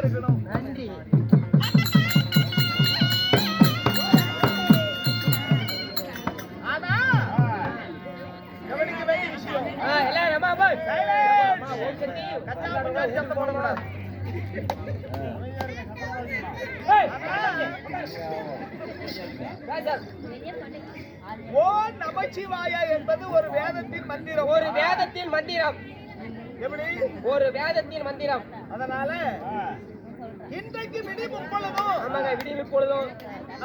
இருக்கணும். நன்றி. ஆனா கவனிக்க வேண்டிய விஷயம் எல்லாரும் அம்மா போய் சத்தம் போடக்கூடாது. ஓ நமச்சிவாய என்பது ஒரு வேதத்தின் மந்திரம். ஒரு வேதத்தின் மந்திரம். எப்படி? ஒரு வேதத்தின் மந்திரம். அதனால இன்றைக்கு விடி முப்பொழுதும் ஆமாங்க, விடிவு பொழுதும்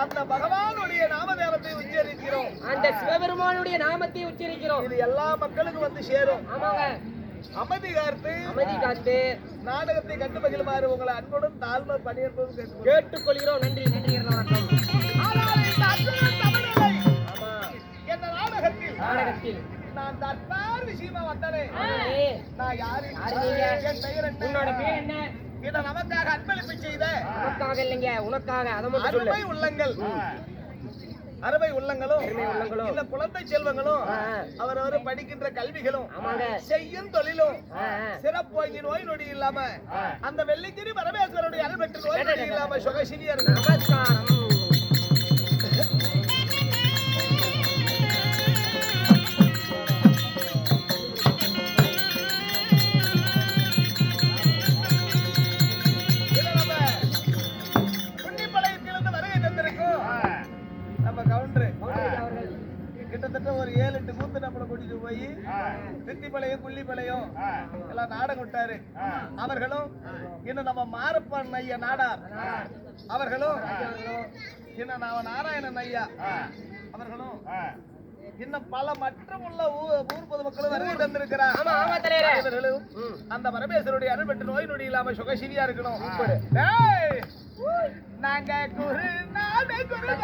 அந்த பகவானுடைய நாமதேவத்தை உச்சரிக்கிறோம். அந்த சிவபெருமானுடைய நாமத்தை உச்சரிக்கிறோம். இது எல்லா மக்களுக்கும் வந்து சேரும். ஆமாங்க, அமைதி காத்து அமைதி காத்து நாடகத்தை கண்டு மகிழுமாறு உங்களை அன்புடன் தாழ்மை பணியன்பதும் கேட்டுக்கொள்கிறோம். நன்றி நன்றி. வணக்கம். ஆமா, என்ன நாடகத்தில் நாடகத்தில் நான் தற்பார் விஷயமா வந்தனே. நான் யாரு? என் பெயர் என்ன? உன்னோட பேர் என்ன? இதை நமக்காக அன்பளிப்பு செய்த உனக்காக இல்லைங்க, உனக்காக. அதை மட்டும் சொல்லு. அருமை உள்ளங்கள், அருமை உள்ளங்களும் இந்த குழந்தை செல்வங்களும் அவரவர் படிக்கின்ற கல்விகளும் செய்யும் தொழிலும் சிறப்பு நோய் நொடி இல்லாம அந்த வெள்ளிக்கிரி பரமேஸ்வரனுடைய அருள் பெற்று நோய் நொடி இல்லாம சுகசினியா இருக்கு. நமஸ்காரம். கிட்டத்தட்ட ஒரு 7-8 கூத்து நம்மளை கூட்டிட்டு போய் தித்திப்பளையும் குள்ளிப்பளையும் எல்லாம் நாடகம் விட்டாரு. அவர்களும் இன்னும் நம்ம மாரப்பன் ஐயா நாடார் அவர்களும் இன்னும் நாம நாராயணன் ஐயா அவர்களும் இன்னும் பல மற்றும் உள்ள ஊர் பொதுமக்களும் வருகை தந்திருக்கிறார். அந்த பரமேஸ்வருடைய அருள் பெற்று நோய் நொடி இல்லாம சுகசிரியா இருக்கணும். நாங்க குரு நாடு குரு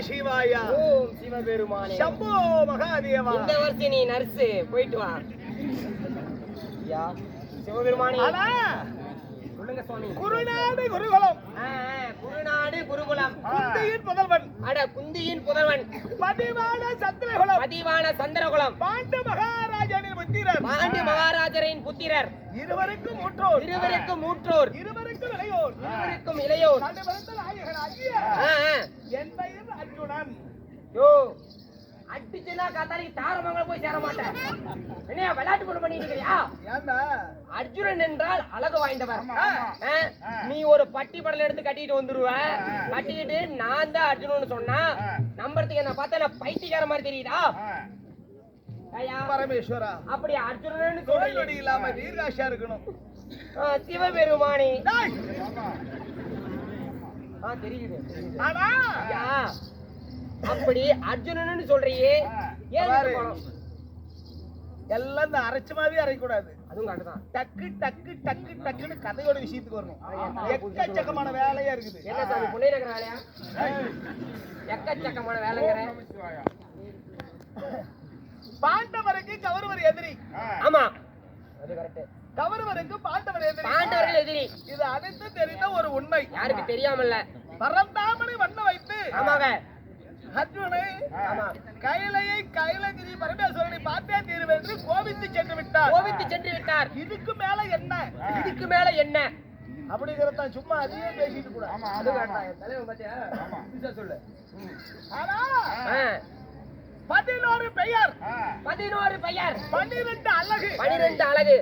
சிவாயா ஓம் சிவபெருமானே சம்போ மகாதேவா. இந்த வருஷம் நீ நர்ஸு போயிட்டு வா ஐயா சிவபெருமானே ஆனா சொல்லுங்க சுவாமி குருநாடு குருகுலம் குருநாடு குருகுலம் குந்தியின் புதல்வன் அட குந்தியின் புதல்வன் பதிவான சத்திரகுலம் பதிவான சந்திரகுலம் பாண்டு மகாராஜனின் புத்திரர் பாண்டி மகாராஜரின் புத்திரர் இருவருக்கும் மூற்றோர் இருவருக்கும் மூற்றோர் இருவருக்கும் இளையோர் இருவருக்கும் இளையோர் நடுவரந்த நாயகனாகிய என் பெயர் அர்ஜுனன். யோ அடிச்சுனா காத்தாரிக்கு தாரமங்கலம் போய் சேர மாட்டேன் என்ன விளையாட்டு பொண்ணு பண்ணிட்டு இருக்கியா ஏண்டா அர்ஜுனன் என்றால் அழகு வாய்ந்தவர் நீ ஒரு பட்டி படல எடுத்து கட்டிட்டு வந்துருவ கட்டிக்கிட்டு நான் தான் அர்ஜுனன் சொன்னா நம்பறதுக்கு என்ன பார்த்தா நான் பைத்தியக்கார மாதிரி தெரியுதா பரமேஸ்வரா அப்படி அர்ஜுனன் தொழிலொடி இல்லாம தீர்காஷா இருக்கணும். சிவபெருமானே தெரியுது ஆனா அப்படி அர்ஜுனன்னு சொல்றியே ஏன் போனோம் எல்லாம் இந்த அரைச்சமாவே அரைக்கூடாது. அதுவும் கரெக்ட் டக்கு டக்கு டக்கு டக்குன்னு கதையோட விஷயத்துக்கு வரணும். எக்கச்சக்கமான வேலையா இருக்குது. என்ன சாமி புள்ளை நகர வேலையா எக்கச்சக்கமான வேலைங்கிற பாண்டவருக்கு கௌரவர் எதிரி. ஆமா அது கரெக்ட் கௌரவருக்கு பாண்டவர் எதிரி. பாண்டவர்கள் எதிரி இது அனைத்து தெரிந்த ஒரு உண்மை. யாருக்கு தெரியாமல்ல பரந்தாமனை வண்ண வைத்து ஆமாங்க அர்ஜுனனை கைலையை கைலகிரி பரமேஸ்வரனை பார்த்தே தீர்வென்று கோபித்து சென்று விட்டார். இதுக்கு மேல என்ன அப்படிங்கறத சும்மா அதையே பேசிட்டு கூட. சொல்லு ஆனா 11 பெயர் 12 அழகு.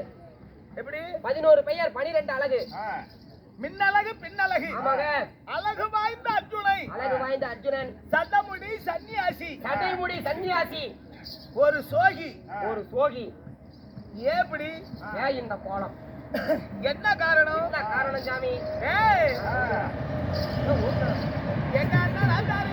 எப்படி 11 பெயர் 12 அழகு மின்னழகு பின்னழகு. அழகு வாய்ந்த அர்ஜுனன் சட்டமுடி சன்னியாசி ஒரு சோகி எப்படி இந்த கோலம் என்ன காரணம் சாமி எங்க அண்ணன் ராஜாரு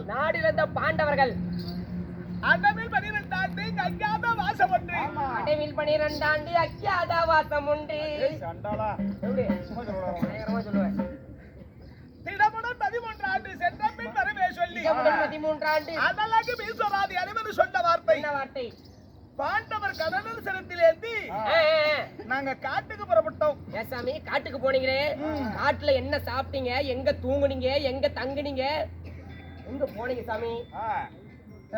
நாடிழந்த பாண்டவர்கள் அடவில் 12 ஆண்டு அஞ்ஞாத வாசம் ஒன்று. அடவில் 12 ஆண்டு அஞ்ஞாத வாசம் உண்டு. எப்படி சொல்லுவேன் திடமுடன் 13 ஆண்டு சென்ற பின் வரவே சொல்லி 13 ஆண்டு அதற்கு ஈஸ்வராதி அனைவரும் சொன்ன வார்த்தை பாண்டவர் கடலில் செலுத்திலேந்தி நாங்க காட்டுக்கு புறப்பட்டோம். ஏசாமி காட்டுக்கு போனீங்களே, காட்டுல என்ன சாப்பிட்டீங்க, எங்க தூங்குனீங்க, எங்க தங்குனீங்க, எங்க போனீங்க சாமி?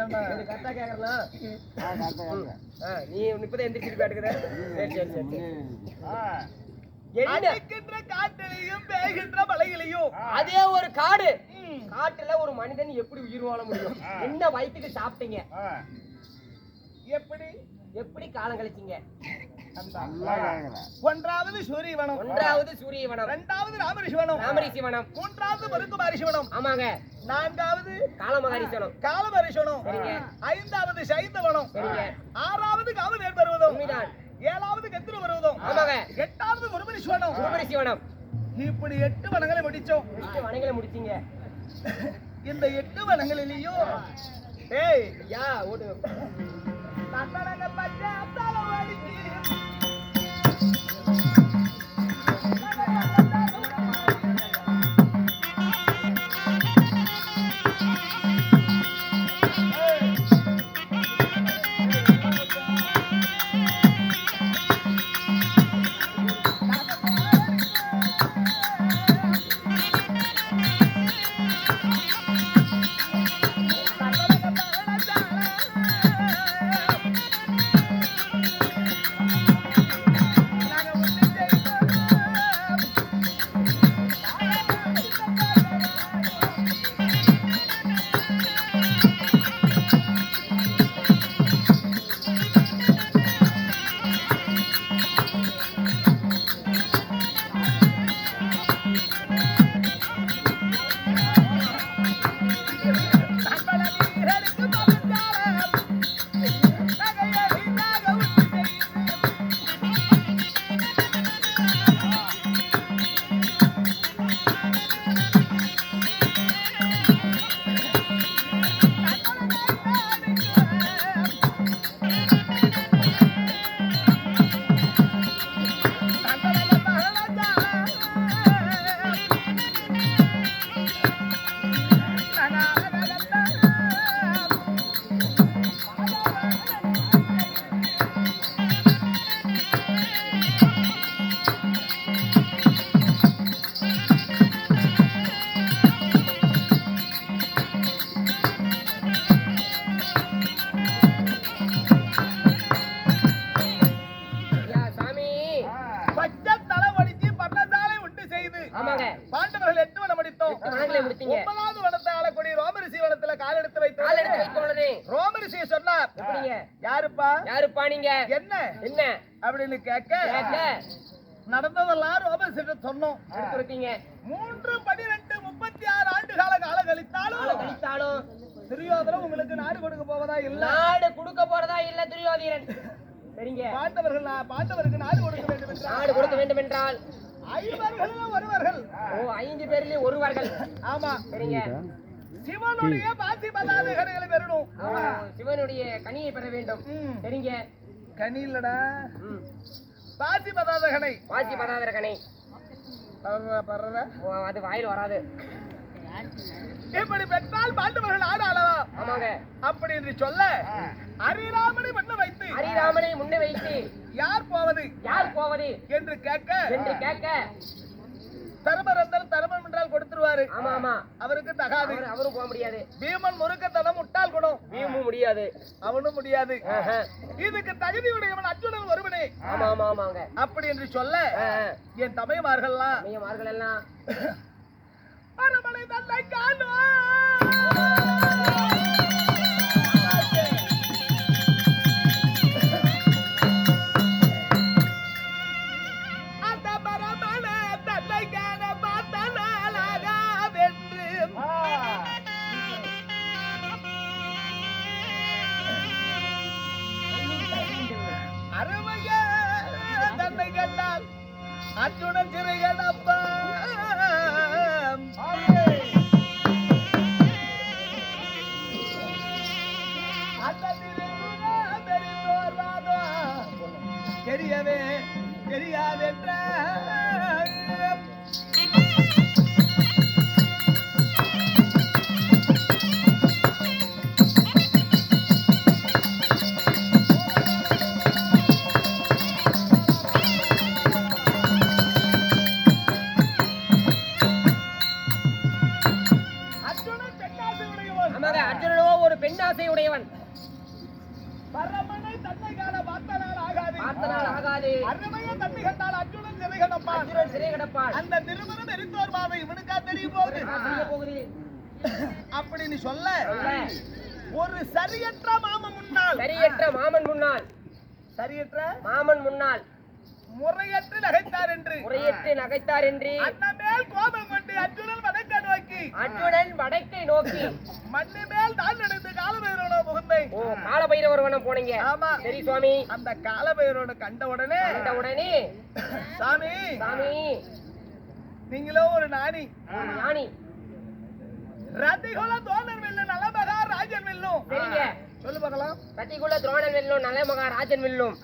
ஏம்மா? இது கரெக்டா கேக்குறலாம் நீ இப்பதான் எந்திரிச்சிட்டு பாட்டுக்கிற சரி சரி சரி சரி என்ன அடிக்கின்ற காட்டிலையும் பேய்கின்ற மலையிலையும் அதே ஒரு காடு காட்டுல ஒரு மனிதன் எப்படி உயிர் வாழ முடியும் என்ன வயிற்றுக்கு சாப்பிட்டீங்க எப்படி எப்படி காலம் கழிச்சீங்க ஒன்றாவது சூரியவனம், ஒன்றாவது சூரியவனம், இரண்டாவது ராமரிஷிவனம், ராமரிசிவனம், மூன்றாவது மருத்துவரிஷிவனம், ஆமாங்க நான்காவது காலமகாரிசனம், காலமரிஷனம், சரிங்க. ஐந்தாவது சைந்தவனம், சரிங்க. ஆறாவது காவலேர் பருவதம், உண்மைதான். ஏழாவது கத்திர பருவதம், ஆமாங்க. எட்டாவது குருபரிஷிவனம். ராமரிசிவனம் இப்படி 8 வனங்களை முடிச்சோம். 8 வனங்களை முடிச்சீங்க. இந்த 8 வனங்களிலேயும் ஏய் யா ஓடு தத்தனங்க பச்சை அத்தால வாடிக்கு பாண்டவர்கள் 8 வனம் முடித்தோம். 9வது வனத்தை ஆளக்கூடிய ரோமரிஷி வனத்துல கால் எடுத்து வைத்தோம். ரோமரிஷி சொன்னார், யாருப்பா யாருப்பா நீங்க என்ன என்ன அப்படின்னு கேட்க நடந்ததெல்லாம் ரோமரிஷி சொன்னோம். 3 12 36 ஆண்டு கால கழித்தாலும் துரியோதனன் உங்களுக்கு நாடு கொடுக்க போவதா இல்ல, நாடு கொடுக்க போறதா இல்ல துரியோதனன். சரிங்க, பாண்டவருக்கு நாடு கொடுக்க வேண்டும் என்றால் 5 ஒருவர்கள். ஓ 5 பேர்ல ஒருவர்கள். ஆமா சரிங்க. சிவனுடைய பாசி பதாத கனிகளை பெறணும். சிவனுடைய கனியை பெற வேண்டும். சரிங்க. கனி இல்லடா, பாசி பதாத கனை. பாசி பதாத கனை பறற அது வாயில் வராது. இப்படி பெற்றால் பாண்டவர்கள் நாடு ஆளவா? ஆமாங்க. அப்படி என்று சொல்ல அரிராமனை முன்ன வைத்து யார் போவது என்று கேட்க தர்மரந்தர் தர்மம் என்றால் கொடுத்துருவாரு. ஆமா ஆமா, அவருக்கு தகாது, அவரும் போக முடியாது. பீமன் முறுக்கத்தனம் முட்டாள் குணம், பீமும் முடியாது, அவனும் முடியாது. இதுக்கு தகுதி உடையவன் அர்ஜுனன் ஒருவனே. ஆமா ஆமா ஆமாங்க. அப்படி என்று சொல்ல என் தமையமார்கள் எல்லாம் அரமனை தன்னை காணும் அர்ஜுனன் சிறைகளப்பா தெரியவே தெரியாதென்ற ஆசையுடையவன். பரமனை தன்னை காண பார்த்தனால் ஆகாது. பார்த்தனால் ஆகாது. அருமையை தன்னை கண்டால் அர்ஜுனன் சிறை கிடப்பான். அர்ஜுனன் சிறை கிடப்பான். அந்த திருமணம் எரித்தோர் மாவை இவனுக்கா தெரிய போகுது. தெரிய போகுது. அப்படின்னு சொல்ல ஒரு சரியற்ற மாமன் முன்னால், சரியற்ற மாமன் முன்னால், சரியற்ற மாமன் முன்னால் முறையற்று நகைத்தார் என்று, முறையற்று நகைத்தார் என்று அண்ணன் மேல் கோபம் கொண்டு அர்ஜுனன் வடக்கை நோக்கி, அர்ஜுனன் வடக்கை நோக்கி மண்ணு மேல் தான் நடந்து காலபைரவனோ புகுந்தேன். ஓ காலபைரவர்வனம் போனீங்க. ஆமா சரி சுவாமி. அந்த காலபைரவனை கண்ட உடனே சாமி சாமி நீங்களும் ஒரு நாணி, ஞானி, ரத்திகுல தோழர் வெல்லும் நலமகா ராஜன் வெல்லும். சரிங்க சொல்லு பார்க்கலாம். ரத்திகுல துரோணன் வெல்லும் நலமகா ராஜன் வெல்லும்.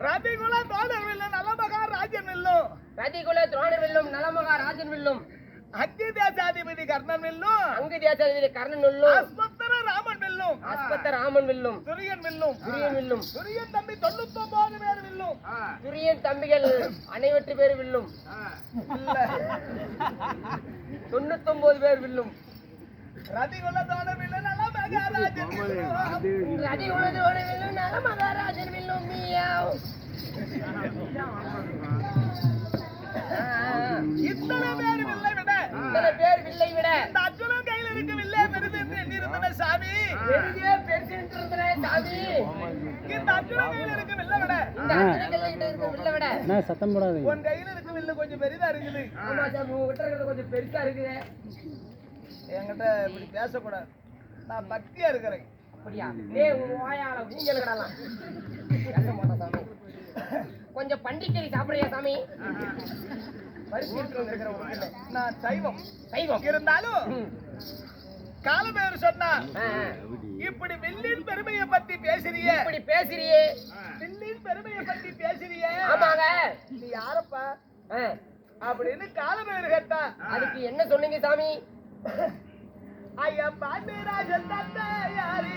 ரத்திகுல தோழர் வெல்லும் நலமகா ராஜன் வெல்லும். ரத்திகுல துரோணர் வெல்லும் நலமகா ராஜன் வெல்லும். அங்கி தேசாதிபதி கர்ணன் வெல்லும். அங்கு தேசாதிபதி கர்ணன் வெல்லும். அஸ்பத்தர ராமன் வெல்லும். அஸ்பத்த ராமன் வெல்லும். துரியன் வெல்லும். துரியன் வெல்லும். துரியன் தம்பி 99 பேர் வெல்லும். துரியன் தம்பிகள் அனைவற்று பேர் வெல்லும். 99 பேர் வெல்லும். ரதிகுல தோழர் வெல்லும் நலமகா ராஜன் வெல்லும். ரதிகுல தோழர் வெல்லும் நலமகா ராஜன் வெல்லும். மியாவ். இத்தனை பேர் வில்லை விட, இத்தனை பேர் வில்லை விட இந்த அர்ஜுனன் கையில் இருக்க வில்லே பெரிது என்று எண்ணியிருந்தன சாமி. பெரிய பெருசு இருந்தன சாமி. இந்த அர்ஜுனன் கையில் இருக்க வில்லை விட, இந்த அர்ஜுனன் கையில் இருக்க வில்லை விட நான் சத்தம் போடாதீங்க. உன் கையில் இருக்க வில்லு கொஞ்சம் பெரிதா இருக்குது. ஆமா சாமி, உங்ககிட்ட இருக்கிறது கொஞ்சம் பெருசா இருக்குது. என்கிட்ட இப்படி பேசக்கூடாது. நான் பக்தியா இருக்கிறேன். அப்படியா? டேய் உன் வாயால ஊஞ்சல் கடலாம். பேச மாட்டேன் சாமி. கொஞ்சம் பண்டிகை சாப்பிடுறியா சாமி? பரிசு இருக்கிற ஒரு நான் சைவம் சைவம் இருந்தாலும் காலமேறு சொன்னா ஆ, இப்படி வில்லின் பெருமையை பத்தி பேசுறியே, இப்படி பேசுறியே. வில்லின் பெருமையை பத்தி பேசுறியே, ஆமாங்க. நீ யாரப்பா ஆ, அப்படின்னு காலமேறு கேட்டா, அதுக்கு என்ன சொன்னீங்க சாமி? ஐயா பாண்டியராஜன் தந்தை யாரு?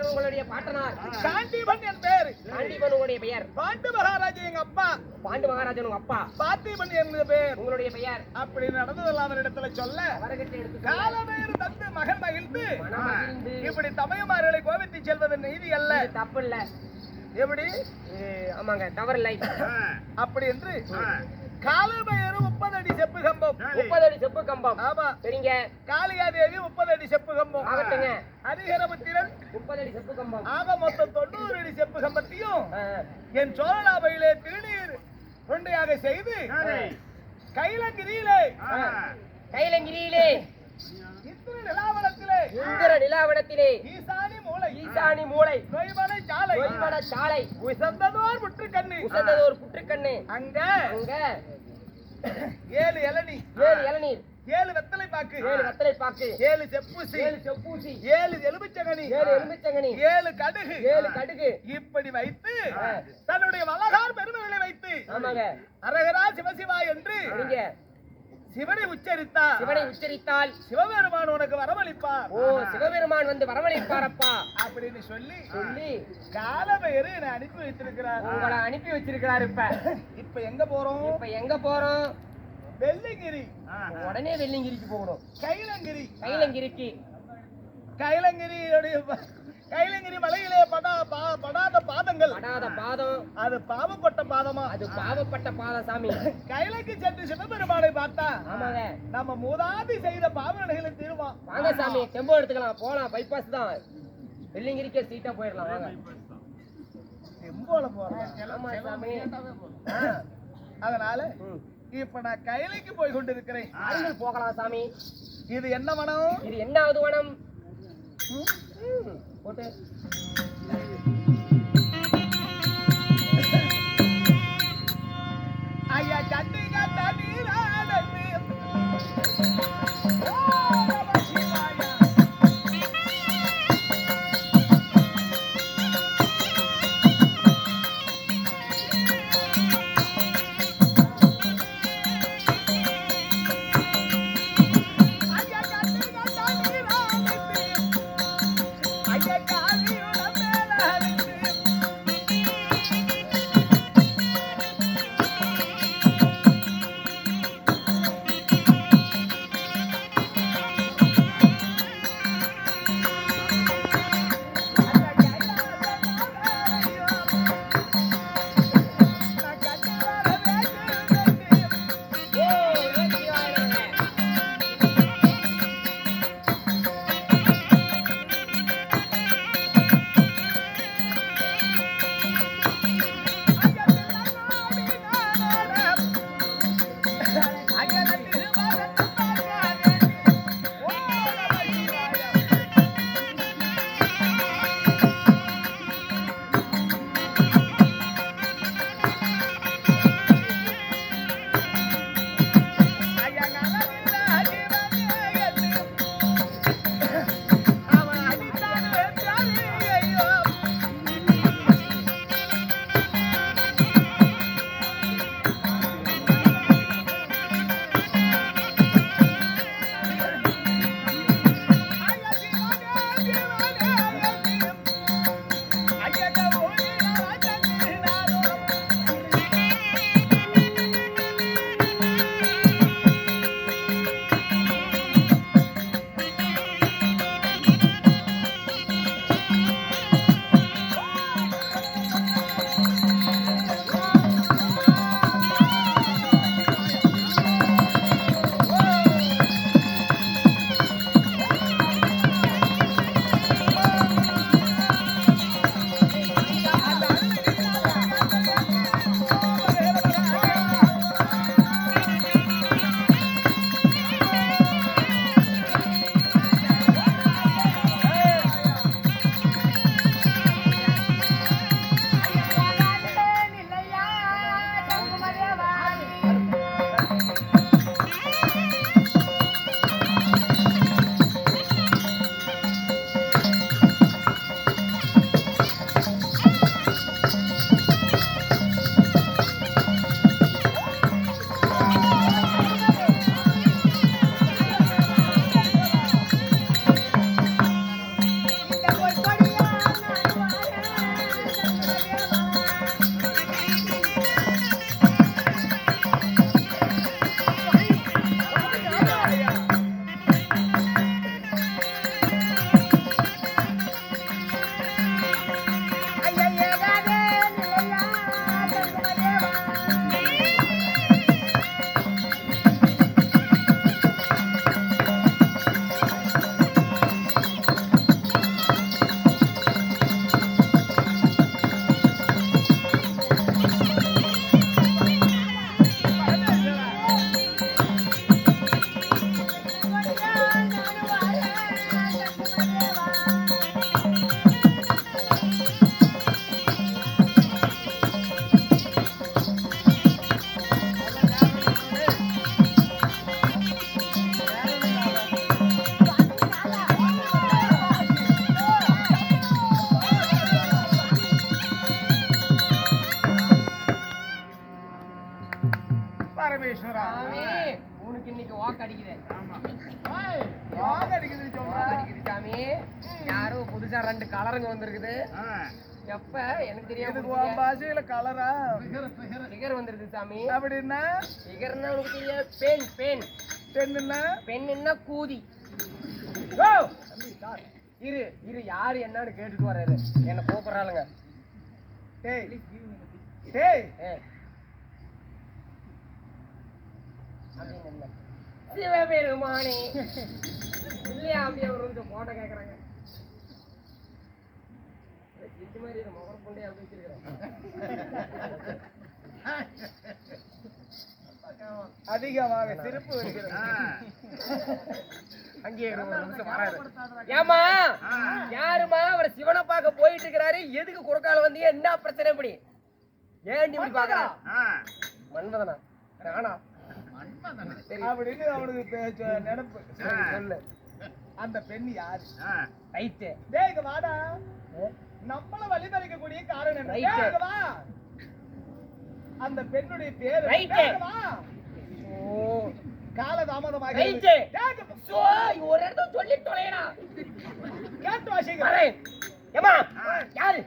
உங்களுடைய பாட்டனார் சாண்டிபன் என் பெயர். சாண்டிபன் உங்களுடைய பெயர். பாண்டு மகாராஜா எங்க அப்பா. பாண்டு மகாராஜன் உங்க அப்பா. பார்த்திபன் என்ற பெயர். உங்களுடைய பெயர். அப்படி நடந்ததெல்லாம் அவரிடத்துல சொல்ல காலமேறு தந்து மகன் மகிழ்ந்து இப்படி தமையமார்களை கோவித்து செல்வது நீதி அல்ல. தப்பு இல்ல. எப்படி? ஆமாங்க, தவறில்லை. அப்படி என்று காலமேறு 30 அடி செப்பு கம்பம். 30 அடி செப்பு கம்பம். ஆமா சரிங்க. காளியாதேவி 30 அடி செப்பு கம்பம். ஆகட்டுங்க. அதிகரபுத்திரன் 30 அடி செப்பு கம்பம். ஆக மொத்தம் 90 அடி செப்பு கம்பத்தையும் என் சோழலாபையிலே திருநீர் கொண்டையாக செய்து கைலங்கிரியிலே இந்திர நிலாவணத்திலே ஈசானி மூலை நொய்மலை சாலை உசந்ததோர் புற்றுக்கண்ணு அங்க 7 இளநீர் 7 வெத்தலை பாக்கு 7 வெத்தலை பாக்கு 7 செப்பூசி 7 செப்பூசி 7 எலுமிச்சங்கனி 7 எலுமிச்சங்கனி 7 கடுகு 7 கடுகு இப்படி வைத்து தன்னுடைய வலகால் பெருமைகளை வைத்து ஆமாங்க அரகரா சிவசிவா என்று நீங்க சிவனை உச்சரித்தார் சிவனை உச்சரித்தால் சிவபெருமான் உனக்கு வரவழைப்பார் ஓ சிவபெருமான் வந்து வரவழைப்பாரப்பா அப்படின்னு சொல்லி சொல்லி காலபைரவர் என்னை அனுப்பி வைத்திருக்கிறார் உங்களை அனுப்பி வச்சிருக்கிறாரு இப்ப எங்க போறோம் இப்ப எங்க போறோம் வெள்ளிங்கிரி உடனே வெள்ளிங்கிரிக்கு போகணும் கைலங்கிரி கைலங்கிரி மலையிலே படாத பாதங்கள் படாத பாதம் அது பாவப்பட்ட பாதமா அது பாவப்பட்ட பாதம் சாமி கைலைக்கு சென்று சிவபெருமானை பார்த்தா ஆமாங்க நம்ம மூதாதி செய்த பாவனைகளை தீருமா வாங்க சாமி டெம்போ எடுத்துக்கலாம் போலாம் பைபாஸ் தான் வெள்ளிங்கிரிக்கே சீட்டா போயிடலாம் வாங்க டெம்போல போறோம் ஆமா சாமி அதனால இப்ப நான் கைலைக்கு போய் கொண்டிருக்கிறேன் ஆண்கள் போகலாம் சாமி இது என்ன வனம் இது என்னாவது வனம் போட்டு ஐயா சண்டிகா தண்ணீராடத்து ஐயா காவி பரமேஸ்வரா சாமி உனக்கு இன்னைக்கு வாக்கு அடிக்குது. வாங்க அடிக்குது சொல்றா. அடிக்குது சாமி. யாரோ புதுசா 2 கலருங்க வந்திருக்குது. எப்ப எனக்கு தெரியாது. உன் பாஷையில கலரா ஃபிகர் வந்திருக்கு சாமி. அப்படின்னா ஃபிகர்னா உனக்கு தெரியாது. பெண் பெண் பெண்ணுன்னா பெண்ணுன்னா கூதி. இரு இரு யாரு என்னன்னு கேட்டுட்டு வர்றாரு. என்ன கூப்பிடுறாளுங்க. டேய் டேய் அப்படின்னு இல்ல. சிவபெருமானே இல்லையா அப்படியே ஒரு போட்டோ கேக்குறாங்க. இது மாதிரி முகர கொண்டே அப்படி வச்சிருக்கிறேன். அதிகமாக சிறப்பு வருகிறது. அங்கேயே ஒரு நிமிஷம் வராது. ஏமா யாருமா அவர் சிவனை பார்க்க போயிட்டு இருக்கிறாரு. எதுக்கு குறுக்கால வந்தீங்க? என்ன பிரச்சனை? இப்படி ஏன் இப்படி பாக்குறா? மன்மதனா நானா அப்படின்னு அவனுக்கு நினைப்பு. சொல்லு. அந்த பெண் யாரு? ரைட்டு. டேய் இங்க வாடா. நம்மள வழிமறிக்கக்கூடிய காரணம் என்ன? Right. டேய் இங்க வா. அந்த பெண்ணுடைய பேர் Right. வா. ஓ கால தாமதமாக ரைட்டு. சோ ஒரு இடத்துல சொல்லி தொலைடா. கேட்டு வாசிங்க. வரேன். ஏமா யாரு?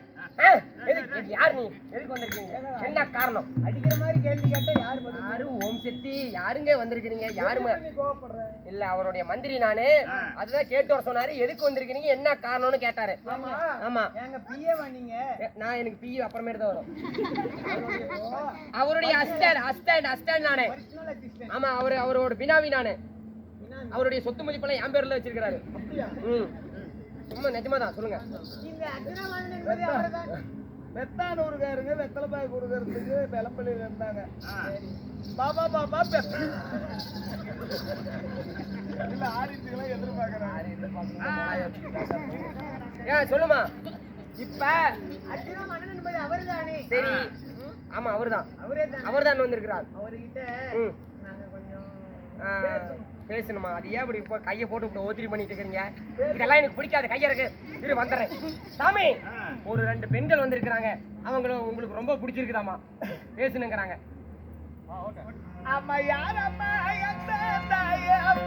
எதுக்கு யார் நீ? எதுக்கு வந்திருக்கீங்க? என்ன காரணம்? அடிக்கிற மாதிரி கேள்வி கேட்டா யாரு பதில்? யாரு ஓம் சக்தி? யாருங்க வந்திருக்கீங்க? யாருமா? நீ கோவப்படுற? இல்ல அவருடைய மந்திரி நானு. அதுதான் கேட்டு வர சொன்னாரு. எதுக்கு வந்திருக்கீங்க? என்ன காரணம்னு கேட்டாரு. ஆமா. எங்க பிஏவா நீங்க? நான் எனக்கு பிஏ அப்புறமேட்டு தான் வரும். அவருடைய அஸ்டாண்ட் நானே. Personal assistant. ஆமா அவரோட பினாமி நானு. அவருடைய சொத்து மதிப்பெல்லாம் என் பேர்ல வச்சிருக்காரு. சும்மா நிஜமாதான் சொல்லுங்க. இந்த அக்ரமானன் என்பது அவர்தான். வெத்தானூருக்காரங்க வெத்தலைப்பாய் கொடுக்கறதுக்கு பெலப்பள்ளியில இருந்தாங்க. பாபா பாபா இல்ல ஆடிட்டுலாம் எதிர்பார்க்கறாங்க. ஏன் சொல்லுமா. இப்ப அக்ரமானன் என்பது அவர்தானே. சரி. ஆமா அவர்தான். அவரேதான். அவர்தான் வந்திருக்கிறார். அவர்கிட்ட நாங்க கொஞ்சம் பேசணுமா? அது ஏன் இப்படி இப்போ கையை போட்டு இப்படி ஓத்திரி பண்ணிட்டு இருக்கீங்க? இதெல்லாம் எனக்கு பிடிக்காது. கையா இருக்கு. இரு வந்துடுறேன். சாமி ஒரு 2 பெண்கள் வந்திருக்கிறாங்க. அவங்களும் உங்களுக்கு ரொம்ப பிடிச்சிருக்குதாமா. பேசணுங்கிறாங்க. அம்மா யார் அம்மா எந்த தாயம்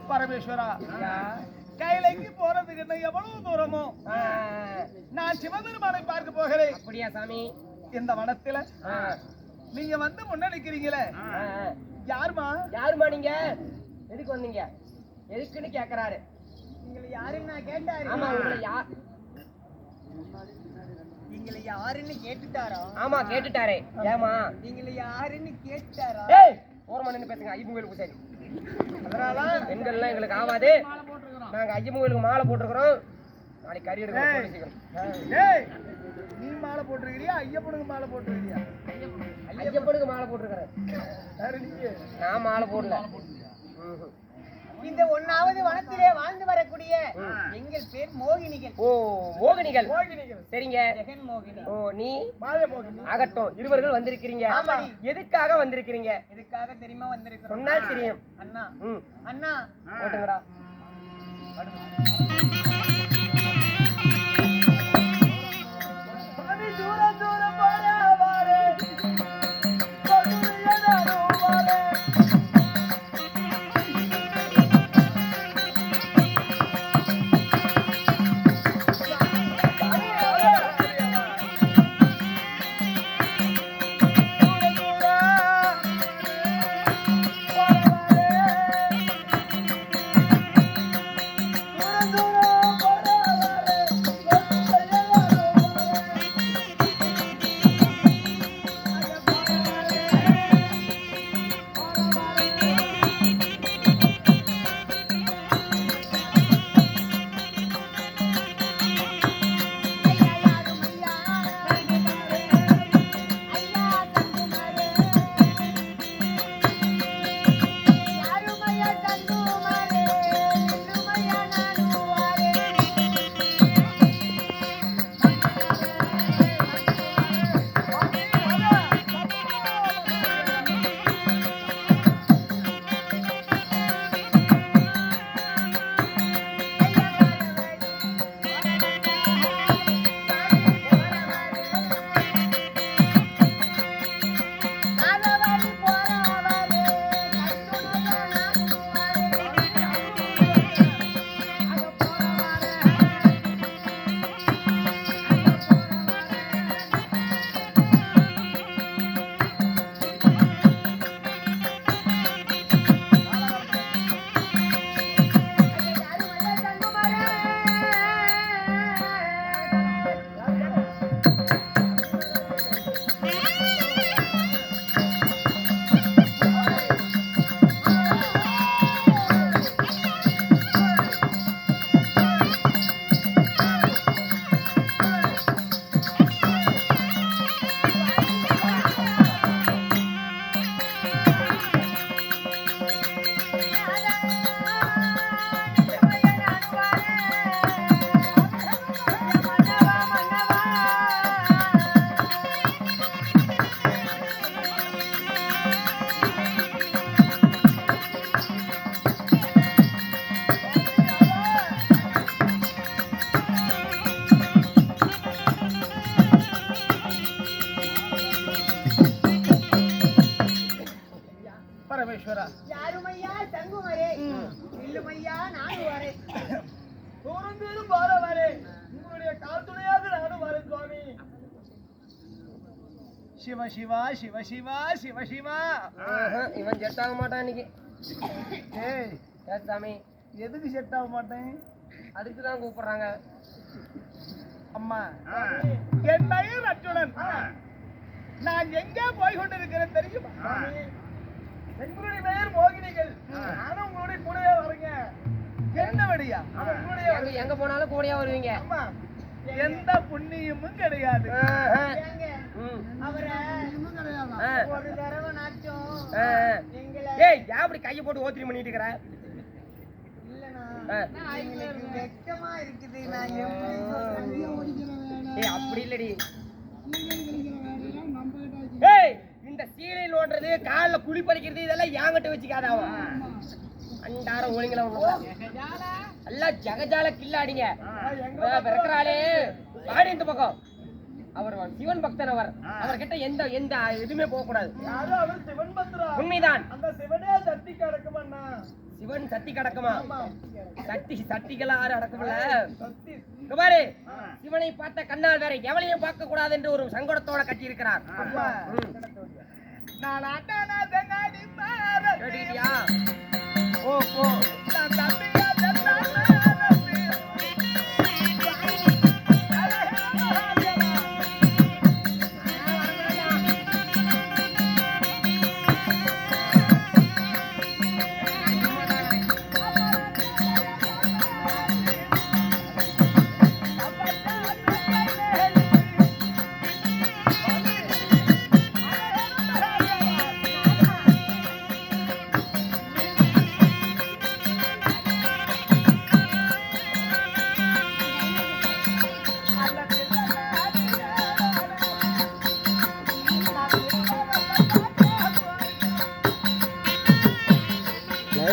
பரமேஸ்வரா கைலைக்கு போறதுக்கு இன்னும் எவ்வளவு தூரமோ நான் சிவபெருமானை பார்க்க போகிறேன். அப்படியா சாமி? இந்த வனத்துல நீங்க வந்து முன்னணிக்கிறீங்களே யாருமா? யாருமா நீங்க? எதுக்கு வந்தீங்க? எதுக்குன்னு கேக்குறாரு. நீங்க யாருன்னு நான் கேட்டாரு. ஆமா உங்களை யார்? நீங்க யாருன்னு கேட்டுட்டாரா? ஆமா கேட்டுட்டாரே. ஏமா நீங்க யாருன்னு கேட்டாரா? ஏய் ஓரமா நின்னு பேசுங்க. ஐயமுகலுக்கு சரி. அதனால பெண்கள்லாம் எங்களுக்கு ஆவாது. நாங்க ஐயமுகலுக்கு மாலை போட்டுருக்கிறோம். நாளைக்கு கறி எடுக்கிறோம். டேய் நீ மாலை போட்டுருக்கிறியா? ஐயப்பனுக்கு மாலை போட்டுருக்கிறியா? ஐயப்பனுக்கு மாலை போட்டுருக்கிறேன். யாரு நீங்க? நான் மாலை போடல. இந்த 1வது வனத்திலே வாழ்ந்து வரக்கூடிய எங்கள் பேர் மோகினிகள். ஓ மோகினிகள். மோகினிகள். சரிங்க. ஜெகன் மோகினி. ஓ நீ மாய மோகினி. ஆகட்டும், இருவர்கள் வந்திருக்கிறீங்க. எதுக்காக வந்திருக்கிறீங்க? எதுக்காக தெரியுமா வந்திருக்கிறோம்? சொன்னால் தெரியும். அண்ணா ம் அண்ணா ஓட்டுங்கடா. சாமி தூரம் தூரம் வாரே வாரே கடுமையா நானும் வாரே பரமேஸ்வரா யாருமையா தங்குமரே இல்லுமையா நானும் வரேன். தூரம் தூரம் பார வரே உங்களுடைய கால் துணையாக நானும் வரேன் சுவாமி. சிவ சிவா சிவ சிவா சிவ சிவா. இவன் செட் ஆக மாட்டான் இன்னைக்கு. ஏய் ஏன் சாமி? எதுக்கு செட் ஆக மாட்டேன்? அதுக்கு தான் கூப்பிடுறாங்க. அம்மா என் பெயர் அர்ஜுனன். நான் எங்கே போய் கொண்டிருக்கிறேன் தெரியுமா? எங்களுடைய பெயர் மோகினிகள். நானும் உங்களுடைய கூடவே வரேங்க. என்ன வழியா? உங்களுடைய எங்க போனாலும் கூடயா வருவீங்க. அம்மா எந்த புண்ணியமும் கிடையாது. ஏங்க அவரை ஒரு தடவை நாச்சும் எங்களை ஏய் அப்படி கையை போட்டு ஓத்திரி பண்ணிட்டு இருக்கிற? இல்லண்ணா எங்களுக்கு வெக்கமா இருக்குது. நான் எப்படி சொல்றது? ஏய் அப்படி இல்லடி. ஏய் இந்த சீலையில் ஓடுறது, கால்ல குழி பறிக்கிறது இதெல்லாம் யாங்கிட்ட வச்சுக்காத. அவன் அண்டார ஒழுங்கல எல்லாம் ஜகஜால கில்லாடிங்க பிறக்கிறாளே. ஆடி இந்த பக்கம் அவர் சிவன் பக்தன். அவர்கிட்ட எந்த எந்த எதுவுமே போக கூடாது. யாரும் அவர் சிவன் பக்தரா? உண்மைதான். அந்த சிவனே சக்தி கிடக்குமா? சிவன் சக்தி கிடக்குமா? சக்தி சக்திகள் ஆறு அடக்கும்ல. சக்தி பாரு, சிவனை பார்த்த கண்ணால் வேற எவளையும் பார்க்க கூடாது என்று ஒரு சங்கடத்தோட கட்டி இருக்கிறார். நான் ஆட்டானா தங்காடி மாற கேட்டுக்கிட்டியா? ஓ ஓ நான் தம்பியா தந்தானா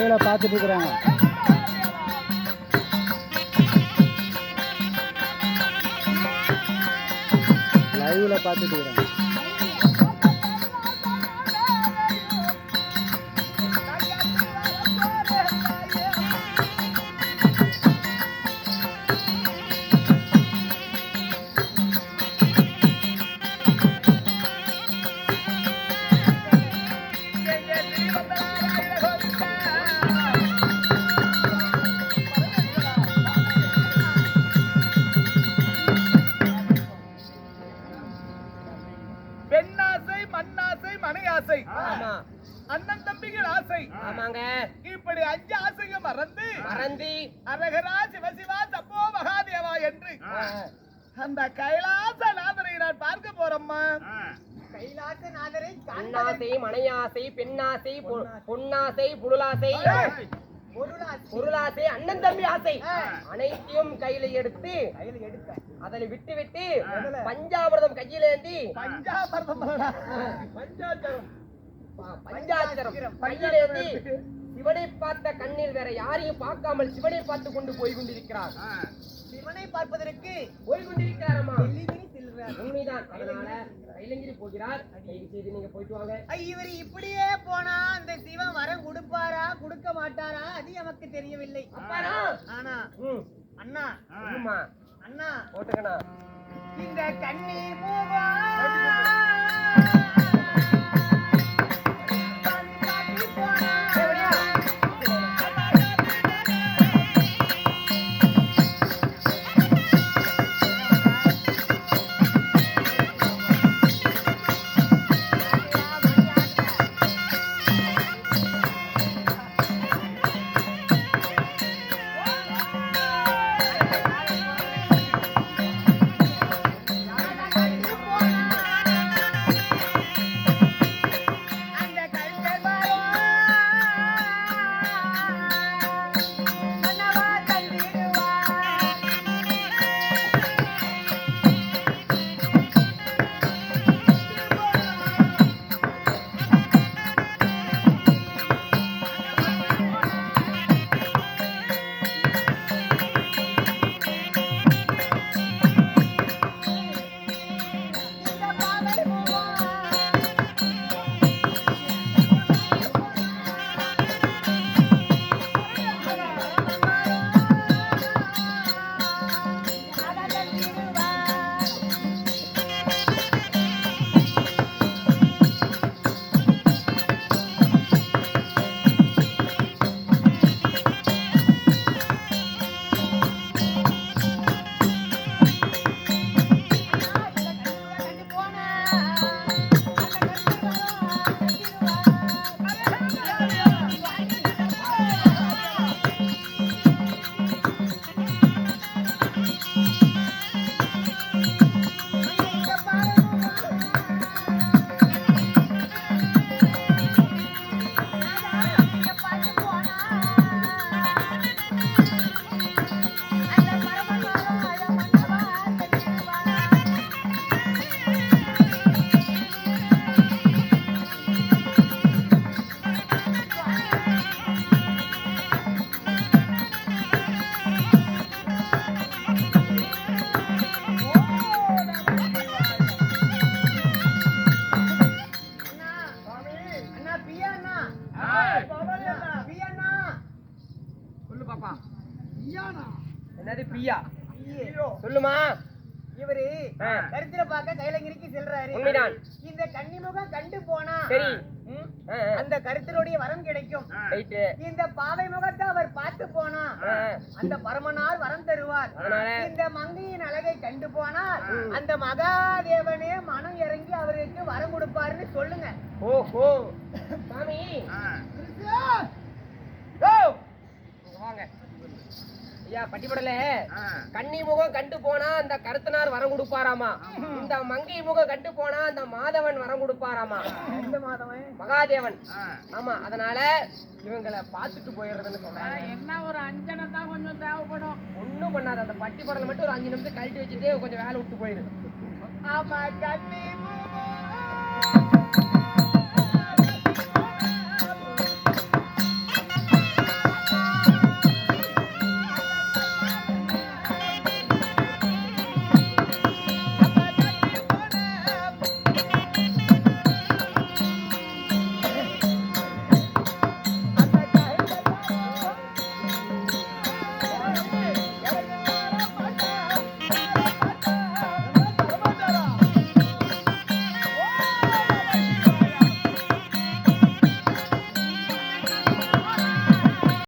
லைவ்ல பார்த்துட்டு இருக்கிறாங்க. லைவ்ல பார்த்துட்டு இருக்கிறாங்க. பெண்ணாசை, மண்ணாசை, மனையாசை, ஆமா அண்ணன் தம்பிகள் ஆசை, ஆமாங்க. இப்படி 5 ஆசையும் மறந்து மறந்தி அரகரா சிவசிவா சப்போ மகாதேவா என்று அந்த கைலாசநாதரை நான் பார்க்க போறோம்மா. கைலாசநாதரை அண்ணாசை, மனையாசை, பெண்ணாசை, பொன்னாசை, புருளாசை, பொருளாசை, அண்ணன் தம்பி ஆசை அனைத்தையும் கையில எடுத்து அதில் விட்டு விட்டு பஞ்சாமிர்தம் கையில ஏந்தி பஞ்சாமிர்தம் பஞ்சாச்சரம் கையில ஏந்தி சிவனை பார்த்த கண்ணில் வேற யாரையும் பார்க்காமல் சிவனை பார்த்து கொண்டு போய் கொண்டிருக்கிறார். சிவனை பார்ப்பதற்கு போய் கொண்டிருக்கிறாரம்மா. வெள்ளிங்கிரி செல்கிறார். உண்மைதான். அதனால கைலங்கிரி போகிறார். தயவு செய்து நீங்க போயிட்டு வாங்க. இவர் இப்படியே போனா அந்த சிவன் வரம் கொடுப்பாரா கொடுக்க மாட்டாரா அது நமக்கு தெரியவில்லை. அப்பாடா. ஆனா அண்ணா சொல்லுமா அண்ணா போட்டுக்கணா. இந்த கண்ணி மூவா சொல்லு பாப்பா. என்னது பியா? சொல்லுமா. இவரு கருத்திர பார்க்க கைலங்கிரிக்கு செல்றாரு. உண்மைதான். இந்த கன்னிமுகம் கண்டு போனா சரி அந்த கருத்தருடைய வரம் கிடைக்கும். ரைட்டு. இந்த பாவை முகத்தை அவர் பார்த்து போனா அந்த பரமனார் வரம் தருவார். இந்த மங்கையின் அழகை கண்டு போனால் அந்த மகாதேவனே மனம் இறங்கி அவருக்கு வரம் கொடுப்பாருன்னு சொல்லுங்க. ஓஹோ சாமி வாங்க ஐயா. பட்டிப்படல கன்னி முகம் கண்டு போனா அந்த கருத்தனார் வரம் கொடுப்பாராமா. இந்த மங்கை முகம் கண்டு போனா அந்த மாதவன் வரம் கொடுப்பாராமா. எந்த மாதவன்? மகாதேவன். ஆமா. அதனால இவங்களை பார்த்துட்டு போயிடுறதுன்னு சொல்றேன். என்ன ஒரு அஞ்சனை தான் கொஞ்சம் தேவைப்படும். ஒண்ணும் பண்ணாது. அந்த பட்டிப்படல மட்டும் ஒரு 5 நிமிஷம் கழட்டி வச்சுட்டு கொஞ்சம் வேலை விட்டு போயிரு. ஆமா கண்ணி